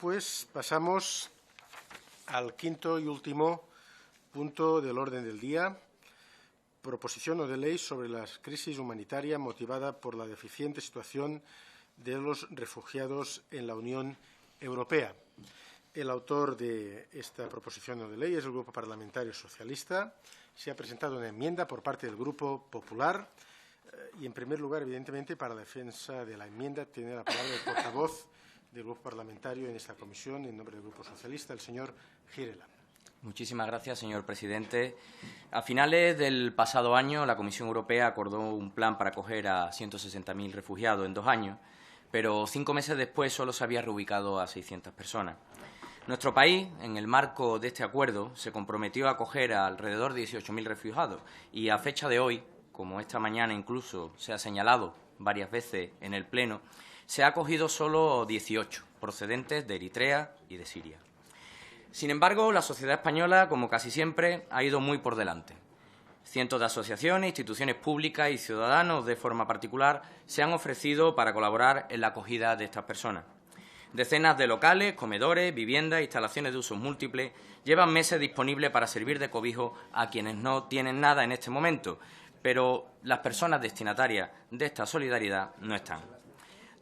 pues pasamos al quinto y último punto del orden del día, proposición no de ley sobre la crisis humanitaria motivada por la deficiente situación de los refugiados en la Unión Europea. El autor de esta proposición no de ley es el Grupo Parlamentario Socialista. Se ha presentado una enmienda por parte del Grupo Popular y, en primer lugar, evidentemente, para la defensa de la enmienda, tiene la palabra el portavoz del Grupo Parlamentario en esta comisión, en nombre del Grupo Socialista, el señor Girela. Muchísimas gracias, señor presidente. A finales del pasado año, la Comisión Europea acordó un plan para acoger a 160.000 refugiados en 2 años, pero 5 meses después solo se había reubicado a 600 personas. Nuestro país, en el marco de este acuerdo, se comprometió a acoger a alrededor de 18.000 refugiados y, a fecha de hoy, como esta mañana incluso se ha señalado varias veces en el Pleno, se ha acogido solo 18, procedentes de Eritrea y de Siria. Sin embargo, la sociedad española, como casi siempre, ha ido muy por delante. Cientos de asociaciones, instituciones públicas y ciudadanos, de forma particular, se han ofrecido para colaborar en la acogida de estas personas. Decenas de locales, comedores, viviendas, instalaciones de usos múltiples llevan meses disponibles para servir de cobijo a quienes no tienen nada en este momento, pero las personas destinatarias de esta solidaridad no están.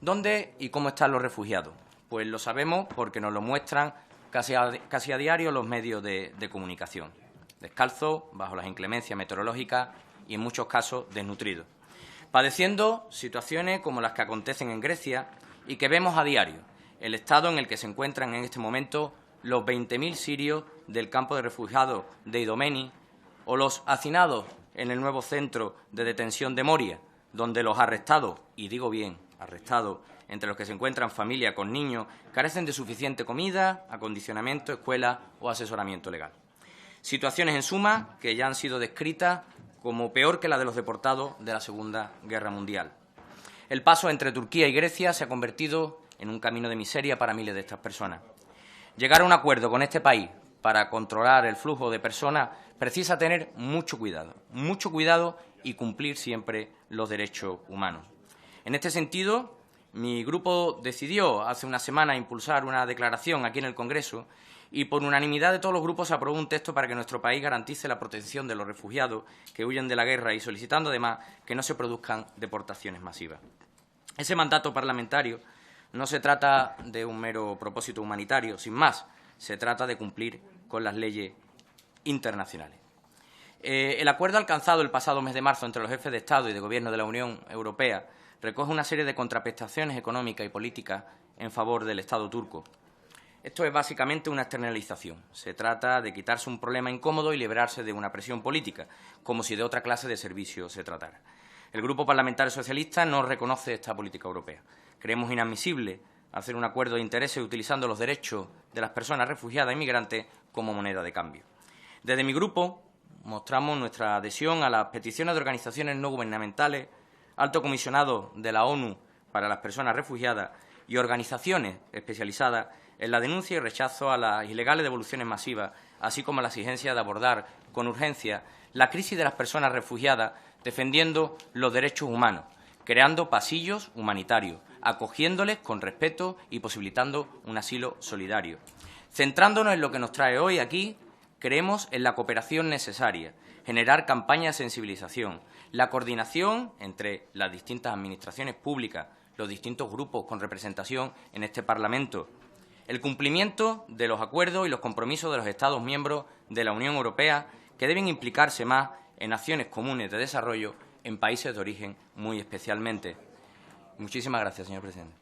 ¿Dónde y cómo están los refugiados? Pues lo sabemos porque nos lo muestran casi a diario los medios de comunicación. Descalzos, bajo las inclemencias meteorológicas y, en muchos casos, desnutridos. Padeciendo situaciones como las que acontecen en Grecia y que vemos a diario. El estado en el que se encuentran en este momento los 20.000 sirios del campo de refugiados de Idomeni o los hacinados en el nuevo centro de detención de Moria, donde los arrestados, y digo bien, arrestados, entre los que se encuentran familias con niños, carecen de suficiente comida, acondicionamiento, escuela o asesoramiento legal. Situaciones, en suma, que ya han sido descritas como peor que la de los deportados de la Segunda Guerra Mundial. El paso entre Turquía y Grecia se ha convertido en un camino de miseria para miles de estas personas. Llegar a un acuerdo con este país para controlar el flujo de personas precisa tener mucho cuidado y cumplir siempre los derechos humanos. En este sentido, mi grupo decidió hace una semana impulsar una declaración aquí en el Congreso y, por unanimidad de todos los grupos, se aprobó un texto para que nuestro país garantice la protección de los refugiados que huyen de la guerra y solicitando, además, que no se produzcan deportaciones masivas. Ese mandato parlamentario no se trata de un mero propósito humanitario, sin más, se trata de cumplir con las leyes internacionales. El acuerdo alcanzado el pasado mes de marzo entre los jefes de Estado y de Gobierno de la Unión Europea recoge una serie de contraprestaciones económicas y políticas en favor del Estado turco. Esto es básicamente una externalización. Se trata de quitarse un problema incómodo y librarse de una presión política, como si de otra clase de servicio se tratara. El Grupo Parlamentario Socialista no reconoce esta política europea. Creemos inadmisible hacer un acuerdo de intereses utilizando los derechos de las personas refugiadas y migrantes como moneda de cambio. Desde mi grupo mostramos nuestra adhesión a las peticiones de organizaciones no gubernamentales, Alto Comisionado de la ONU para las Personas Refugiadas y organizaciones especializadas en la denuncia y rechazo a las ilegales devoluciones masivas, así como a la exigencia de abordar con urgencia la crisis de las personas refugiadas, defendiendo los derechos humanos, creando pasillos humanitarios, acogiéndoles con respeto y posibilitando un asilo solidario. Centrándonos en lo que nos trae hoy aquí, creemos en la cooperación necesaria, generar campañas de sensibilización, la coordinación entre las distintas administraciones públicas, los distintos grupos con representación en este Parlamento, el cumplimiento de los acuerdos y los compromisos de los Estados miembros de la Unión Europea, que deben implicarse más en acciones comunes de desarrollo en países de origen muy especialmente. Muchísimas gracias, señor presidente.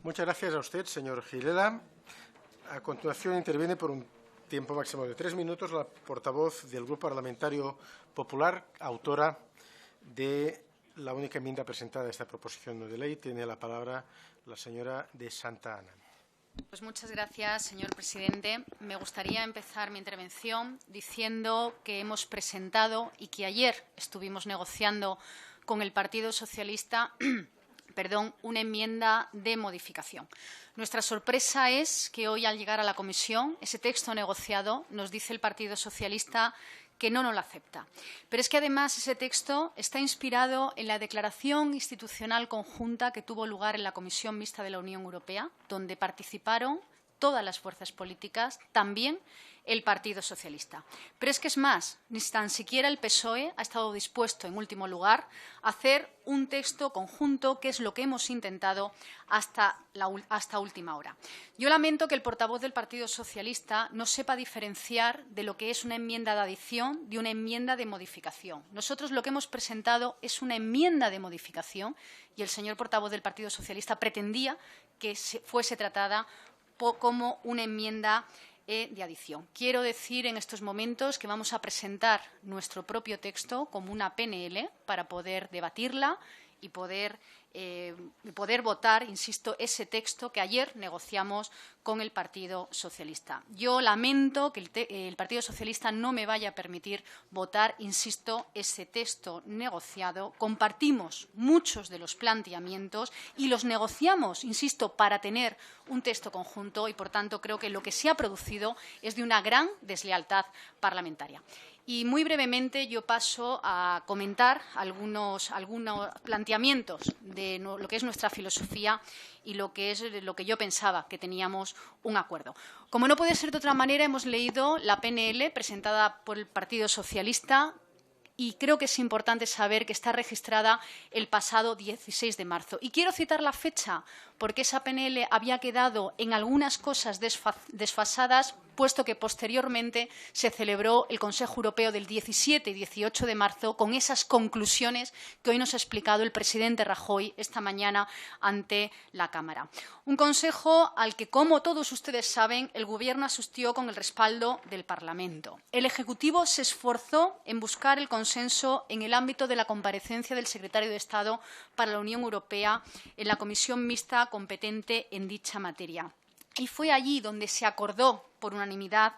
Muchas gracias a usted, señor Girela. A continuación interviene por un tiempo máximo de 3 minutos la portavoz del Grupo Parlamentario Popular, autora de la única enmienda presentada a esta proposición no de ley. Tiene la palabra la señora de Santa Ana. Pues muchas gracias, señor presidente. Me gustaría empezar mi intervención diciendo que hemos presentado y que ayer estuvimos negociando con el Partido Socialista una enmienda de modificación. Nuestra sorpresa es que hoy, al llegar a la comisión, ese texto negociado nos dice el Partido Socialista que no nos la acepta. Pero es que además ese texto está inspirado en la declaración institucional conjunta que tuvo lugar en la Comisión Mixta de la Unión Europea, donde participaron todas las fuerzas políticas, también el Partido Socialista. Pero es que es más, ni tan siquiera el PSOE ha estado dispuesto, en último lugar, a hacer un texto conjunto, que es lo que hemos intentado hasta última hora. Yo lamento que el portavoz del Partido Socialista no sepa diferenciar de lo que es una enmienda de adición de una enmienda de modificación. Nosotros lo que hemos presentado es una enmienda de modificación y el señor portavoz del Partido Socialista pretendía que fuese tratada como una enmienda de adición. Quiero decir en estos momentos que vamos a presentar nuestro propio texto como una PNL para poder debatirla y poder votar, insisto, ese texto que ayer negociamos con el Partido Socialista. Yo lamento que el Partido Socialista no me vaya a permitir votar, insisto, ese texto negociado. Compartimos muchos de los planteamientos y los negociamos, insisto, para tener un texto conjunto y, por tanto, creo que lo que se ha producido es de una gran deslealtad parlamentaria. Y muy brevemente yo paso a comentar algunos planteamientos de lo que es nuestra filosofía y lo que yo pensaba que teníamos un acuerdo. Como no puede ser de otra manera, hemos leído la PNL presentada por el Partido Socialista y creo que es importante saber que está registrada el pasado 16 de marzo. Y quiero citar la fecha porque esa PNL había quedado en algunas cosas desfasadas, puesto que posteriormente se celebró el Consejo Europeo del 17 y 18 de marzo con esas conclusiones que hoy nos ha explicado el presidente Rajoy esta mañana ante la Cámara. Un Consejo al que, como todos ustedes saben, el Gobierno asistió con el respaldo del Parlamento. El Ejecutivo se esforzó en buscar el consenso en el ámbito de la comparecencia del secretario de Estado para la Unión Europea en la Comisión Mixta competente en dicha materia. Y fue allí donde se acordó por unanimidad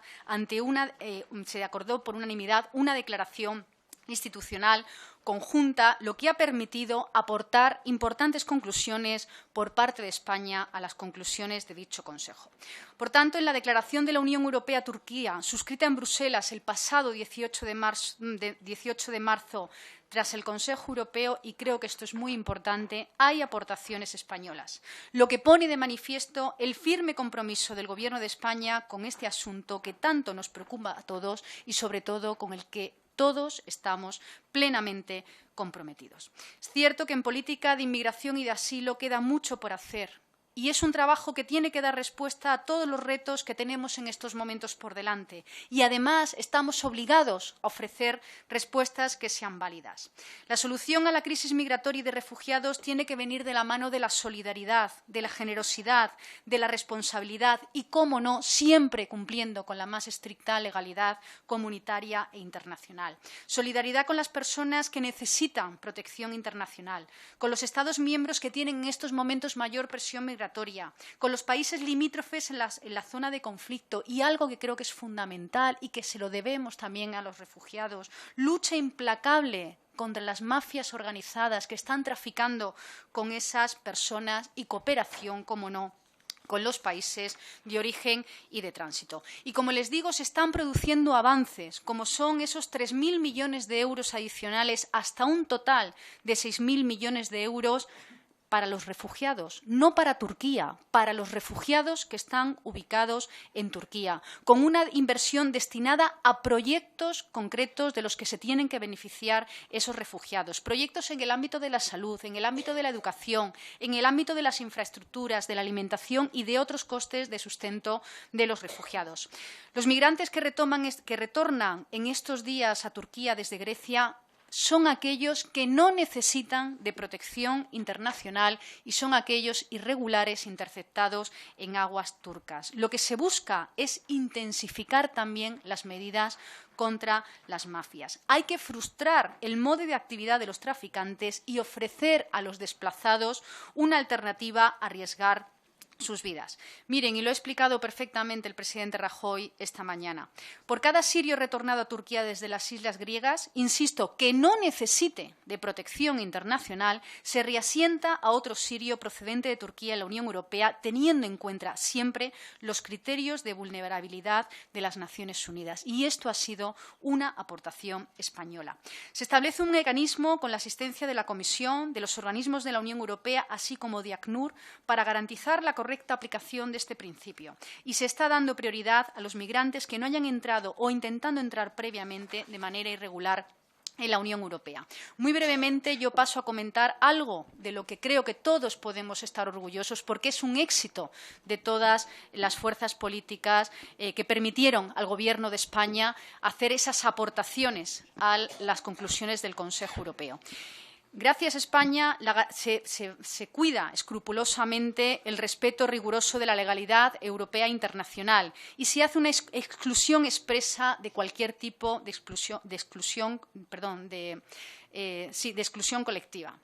una declaración institucional conjunta, lo que ha permitido aportar importantes conclusiones por parte de España a las conclusiones de dicho Consejo. Por tanto, en la declaración de la Unión Europea-Turquía, suscrita en Bruselas el pasado 18 de marzo, tras el Consejo Europeo, y creo que esto es muy importante, hay aportaciones españolas, lo que pone de manifiesto el firme compromiso del Gobierno de España con este asunto que tanto nos preocupa a todos y, sobre todo, con el que todos estamos plenamente comprometidos. Es cierto que en política de inmigración y de asilo queda mucho por hacer. Y es un trabajo que tiene que dar respuesta a todos los retos que tenemos en estos momentos por delante. Y, además, estamos obligados a ofrecer respuestas que sean válidas. La solución a la crisis migratoria y de refugiados tiene que venir de la mano de la solidaridad, de la generosidad, de la responsabilidad y, cómo no, siempre cumpliendo con la más estricta legalidad comunitaria e internacional. Solidaridad con las personas que necesitan protección internacional, con los Estados miembros que tienen en estos momentos mayor presión migratoria, con los países limítrofes en la zona de conflicto y algo que creo que es fundamental y que se lo debemos también a los refugiados, lucha implacable contra las mafias organizadas que están traficando con esas personas y cooperación, como no, con los países de origen y de tránsito. Y, como les digo, se están produciendo avances, como son esos 3.000 millones de euros adicionales hasta un total de 6.000 millones de euros para los refugiados, no para Turquía, para los refugiados que están ubicados en Turquía, con una inversión destinada a proyectos concretos de los que se tienen que beneficiar esos refugiados. Proyectos en el ámbito de la salud, en el ámbito de la educación, en el ámbito de las infraestructuras, de la alimentación y de otros costes de sustento de los refugiados. Los migrantes que retornan en estos días a Turquía desde Grecia son aquellos que no necesitan de protección internacional y son aquellos irregulares interceptados en aguas turcas. Lo que se busca es intensificar también las medidas contra las mafias. Hay que frustrar el modo de actividad de los traficantes y ofrecer a los desplazados una alternativa a arriesgar sus vidas. Miren, y lo ha explicado perfectamente el presidente Rajoy esta mañana. Por cada sirio retornado a Turquía desde las islas griegas, insisto, que no necesite de protección internacional, se reasienta a otro sirio procedente de Turquía en la Unión Europea, teniendo en cuenta siempre los criterios de vulnerabilidad de las Naciones Unidas. Y esto ha sido una aportación española. Se establece un mecanismo con la asistencia de la Comisión, de los organismos de la Unión Europea, así como de ACNUR, para garantizar la correcta aplicación de este principio. Y se está dando prioridad a los migrantes que no hayan entrado o intentando entrar previamente de manera irregular en la Unión Europea. Muy brevemente, yo paso a comentar algo de lo que creo que todos podemos estar orgullosos, porque es un éxito de todas las fuerzas políticas que permitieron al Gobierno de España hacer esas aportaciones a las conclusiones del Consejo Europeo. Gracias a España se cuida escrupulosamente el respeto riguroso de la legalidad europea e internacional y se hace una exclusión expresa de cualquier tipo de exclusión colectiva.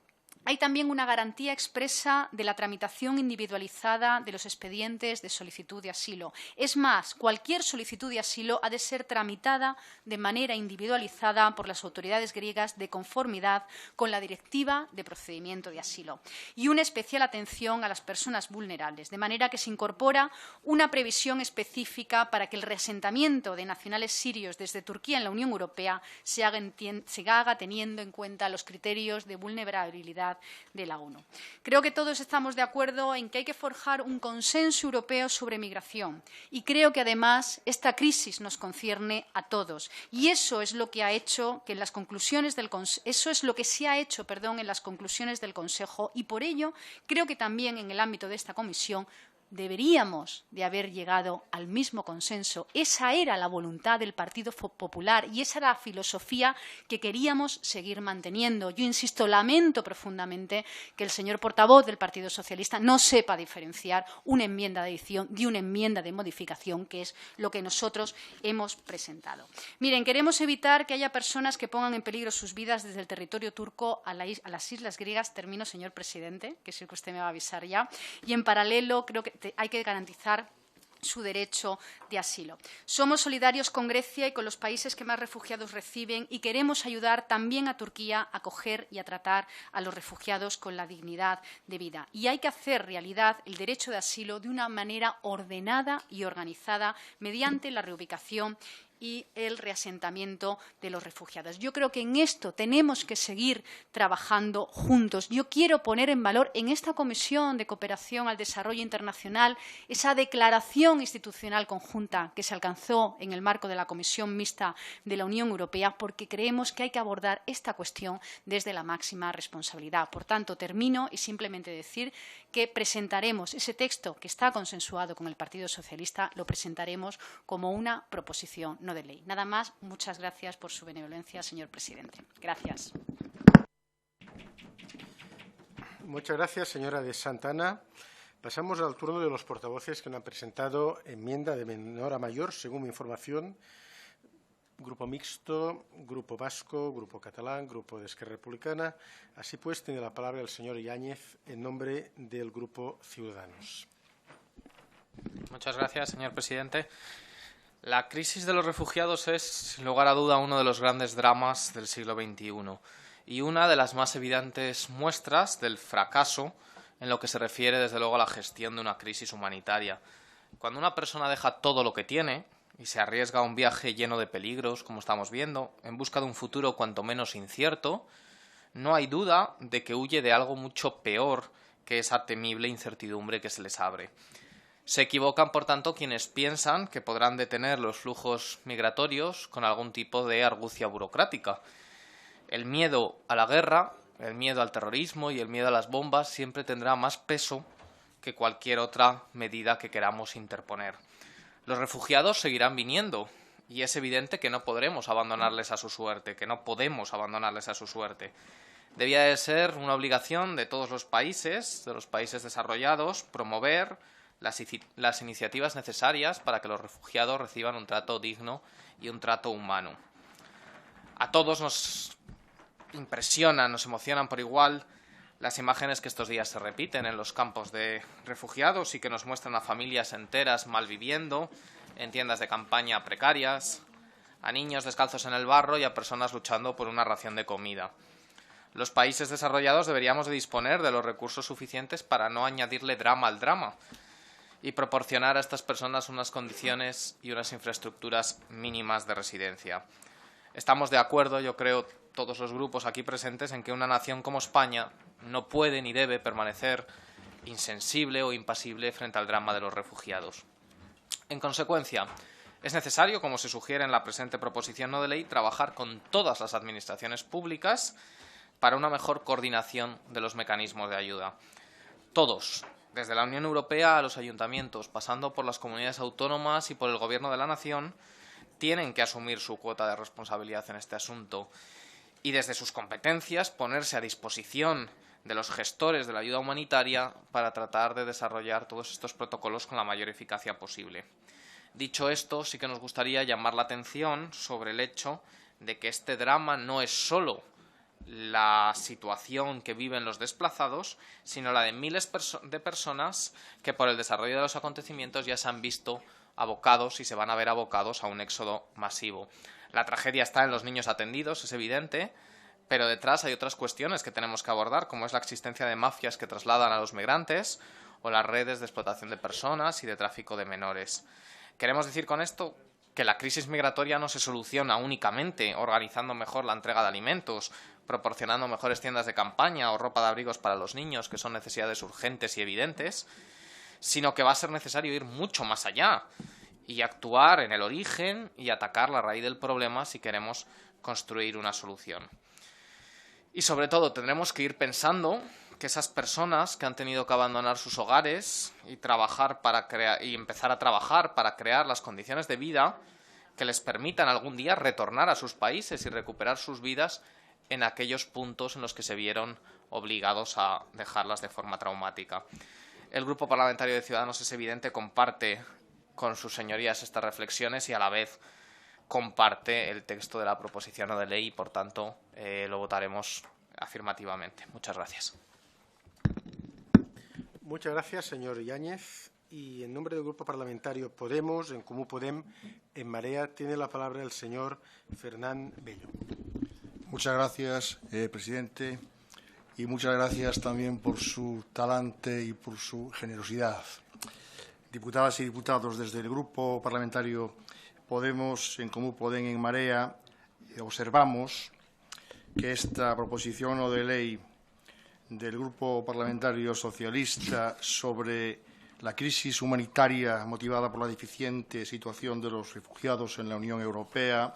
Hay también una garantía expresa de la tramitación individualizada de los expedientes de solicitud de asilo. Es más, cualquier solicitud de asilo ha de ser tramitada de manera individualizada por las autoridades griegas de conformidad con la Directiva de Procedimiento de Asilo. Y una especial atención a las personas vulnerables, de manera que se incorpora una previsión específica para que el reasentamiento de nacionales sirios desde Turquía en la Unión Europea se haga teniendo en cuenta los criterios de vulnerabilidad de la ONU. Creo que todos estamos de acuerdo en que hay que forjar un consenso europeo sobre migración y creo que además esta crisis nos concierne a todos y eso es lo que ha hecho que en las conclusiones del en las conclusiones del Consejo y por ello creo que también en el ámbito de esta comisión deberíamos de haber llegado al mismo consenso. Esa era la voluntad del Partido Popular y esa era la filosofía que queríamos seguir manteniendo. Yo insisto, lamento profundamente que el señor portavoz del Partido Socialista no sepa diferenciar una enmienda de adición de una enmienda de modificación, que es lo que nosotros hemos presentado. Miren, queremos evitar que haya personas que pongan en peligro sus vidas desde el territorio turco a las islas griegas. Termino, señor presidente, que sé que usted me va a avisar ya. Y en paralelo, creo que hay que garantizar su derecho de asilo. Somos solidarios con Grecia y con los países que más refugiados reciben y queremos ayudar también a Turquía a acoger y a tratar a los refugiados con la dignidad de vida. Y hay que hacer realidad el derecho de asilo de una manera ordenada y organizada mediante la reubicación y el reasentamiento de los refugiados. Yo creo que en esto tenemos que seguir trabajando juntos. Yo quiero poner en valor en esta Comisión de Cooperación al Desarrollo Internacional esa declaración institucional conjunta que se alcanzó en el marco de la Comisión Mixta de la Unión Europea, porque creemos que hay que abordar esta cuestión desde la máxima responsabilidad. Por tanto, termino y simplemente decir que presentaremos ese texto que está consensuado con el Partido Socialista, lo presentaremos como una proposición no de ley. Nada más. Muchas gracias por su benevolencia, señor presidente. Gracias. Muchas gracias, señora de Santana. Pasamos al turno de los portavoces que no han presentado enmienda de menor a mayor, según mi información. Grupo Mixto, Grupo Vasco, Grupo Catalán, Grupo de Esquerra Republicana. Así pues, tiene la palabra el señor Yáñez en nombre del Grupo Ciudadanos. Muchas gracias, señor presidente. La crisis de los refugiados es, sin lugar a duda, uno de los grandes dramas del siglo XXI y una de las más evidentes muestras del fracaso en lo que se refiere, desde luego, a la gestión de una crisis humanitaria. Cuando una persona deja todo lo que tiene y se arriesga a un viaje lleno de peligros, como estamos viendo, en busca de un futuro cuanto menos incierto, no hay duda de que huye de algo mucho peor que esa temible incertidumbre que se les abre. Se equivocan, por tanto, quienes piensan que podrán detener los flujos migratorios con algún tipo de argucia burocrática. El miedo a la guerra, el miedo al terrorismo y el miedo a las bombas siempre tendrá más peso que cualquier otra medida que queramos interponer. Los refugiados seguirán viniendo y es evidente que no podremos abandonarles a su suerte, que no podemos abandonarles a su suerte. Debía de ser una obligación de todos los países, de los países desarrollados, promover las iniciativas necesarias para que los refugiados reciban un trato digno y un trato humano. A todos nos impresionan, nos emocionan por igual Las imágenes que estos días se repiten en los campos de refugiados y que nos muestran a familias enteras malviviendo, en tiendas de campaña precarias, a niños descalzos en el barro y a personas luchando por una ración de comida. Los países desarrollados deberíamos de disponer de los recursos suficientes para no añadirle drama al drama y proporcionar a estas personas unas condiciones y unas infraestructuras mínimas de residencia. Estamos de acuerdo, yo creo, todos los grupos aquí presentes, en que una nación como España no puede ni debe permanecer insensible o impasible frente al drama de los refugiados. En consecuencia, es necesario, como se sugiere en la presente proposición no de ley, trabajar con todas las administraciones públicas para una mejor coordinación de los mecanismos de ayuda. Todos, desde la Unión Europea a los ayuntamientos, pasando por las comunidades autónomas y por el Gobierno de la Nación, tienen que asumir su cuota de responsabilidad en este asunto y desde sus competencias ponerse a disposición de los gestores de la ayuda humanitaria para tratar de desarrollar todos estos protocolos con la mayor eficacia posible. Dicho esto, sí que nos gustaría llamar la atención sobre el hecho de que este drama no es solo la situación que viven los desplazados, sino la de miles de personas que por el desarrollo de los acontecimientos ya se han visto abocados y se van a ver abocados a un éxodo masivo. La tragedia está en los niños atendidos, es evidente, pero detrás hay otras cuestiones que tenemos que abordar, como es la existencia de mafias que trasladan a los migrantes o las redes de explotación de personas y de tráfico de menores. Queremos decir con esto que la crisis migratoria no se soluciona únicamente organizando mejor la entrega de alimentos, proporcionando mejores tiendas de campaña o ropa de abrigos para los niños, que son necesidades urgentes y evidentes, sino que va a ser necesario ir mucho más allá y actuar en el origen y atacar la raíz del problema si queremos construir una solución. Y sobre todo tendremos que ir pensando que esas personas que han tenido que abandonar sus hogares y empezar a trabajar para crear las condiciones de vida que les permitan algún día retornar a sus países y recuperar sus vidas en aquellos puntos en los que se vieron obligados a dejarlas de forma traumática. El Grupo Parlamentario de Ciudadanos, es evidente, comparte con sus señorías estas reflexiones y a la vez comparte el texto de la proposición no de ley y, por tanto, lo votaremos afirmativamente. Muchas gracias. Muchas gracias, señor Yáñez. Y en nombre del Grupo Parlamentario Podemos, en Comú Podem, en Marea, tiene la palabra el señor Fernán Bello. Muchas gracias, presidente, y muchas gracias también por su talante y por su generosidad. Diputadas y diputados, desde el Grupo Parlamentario Podemos, en Comú Podem, en Marea, observamos que esta proposición no de ley del Grupo Parlamentario Socialista sobre la crisis humanitaria motivada por la deficiente situación de los refugiados en la Unión Europea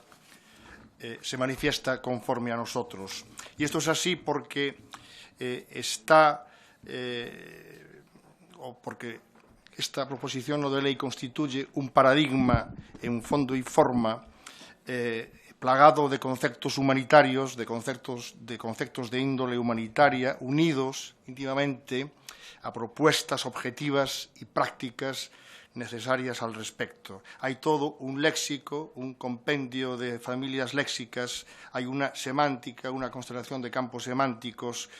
se manifiesta conforme a nosotros. Y esto es así porque porque esta proposición no de ley constituye un paradigma en fondo y forma plagado de conceptos humanitarios, de conceptos de índole humanitaria, unidos íntimamente a propuestas objetivas y prácticas necesarias al respecto. Hay todo un léxico, un compendio de familias léxicas, hay una semántica, una constelación de campos semánticos,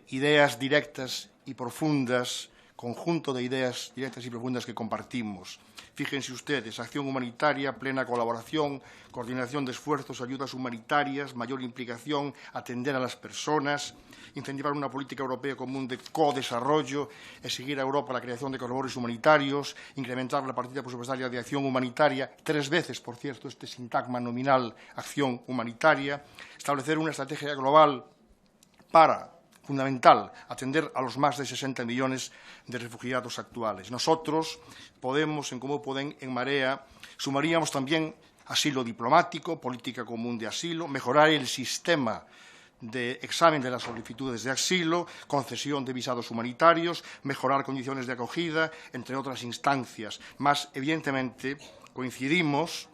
ideas directas y profundas, conjunto de ideas directas y profundas que compartimos. Fíjense ustedes, acción humanitaria, plena colaboración, coordinación de esfuerzos, ayudas humanitarias, mayor implicación, atender a las personas, incentivar una política europea común de codesarrollo, exigir a Europa la creación de corredores humanitarios, incrementar la partida presupuestaria de acción humanitaria, 3 veces, por cierto, este sintagma nominal, acción humanitaria, establecer una estrategia global para, fundamental, atender a los más de 60 millones de refugiados actuales. Nosotros, Podemos, en Comú Podem, en Marea, sumaríamos también asilo diplomático, política común de asilo, mejorar el sistema de examen de las solicitudes de asilo, concesión de visados humanitarios, mejorar condiciones de acogida, entre otras instancias. Más, evidentemente, coincidimos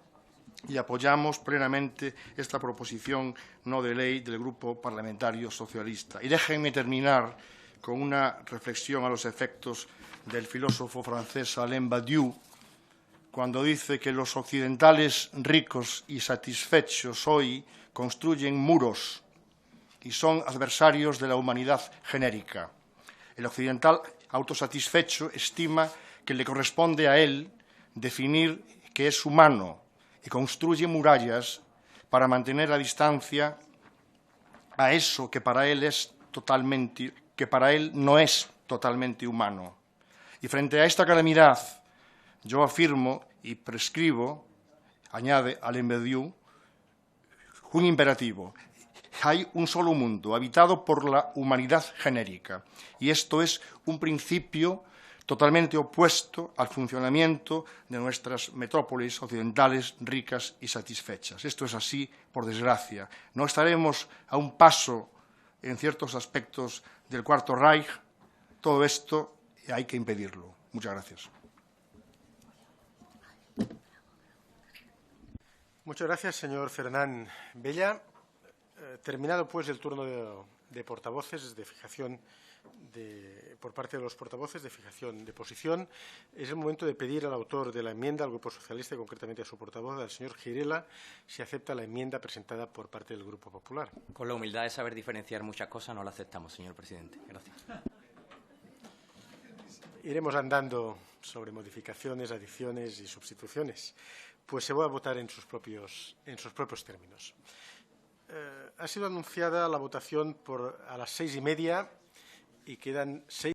y apoyamos plenamente esta proposición no de ley del Grupo Parlamentario Socialista. Y déjenme terminar con una reflexión a los efectos del filósofo francés Alain Badiou, cuando dice que los occidentales ricos y satisfechos hoy construyen muros y son adversarios de la humanidad genérica. El occidental autosatisfecho estima que le corresponde a él definir qué es humano y construye murallas para mantener a distancia a eso que para él no es totalmente humano. Y frente a esta calamidad, yo afirmo y prescribo, añade Alain-Badiou, un imperativo. Hay un solo mundo, habitado por la humanidad genérica. Y esto es un principio totalmente opuesto al funcionamiento de nuestras metrópolis occidentales ricas y satisfechas. Esto es así, por desgracia. No estaremos a un paso, en ciertos aspectos, del Cuarto Reich. Todo esto hay que impedirlo. Muchas gracias. Muchas gracias, señor Fernán Bella. Terminado, pues, el turno de portavoces de fijación por parte de los portavoces de fijación de posición, es el momento de pedir al autor de la enmienda, al Grupo Socialista, y concretamente a su portavoz, al señor Girela, si acepta la enmienda presentada por parte del Grupo Popular. Con la humildad de saber diferenciar muchas cosas, no la aceptamos, señor presidente. Gracias. Iremos andando sobre modificaciones, adiciones y sustituciones. Pues se va a votar en sus propios términos. Ha sido anunciada la votación a las 6:30 y quedan 6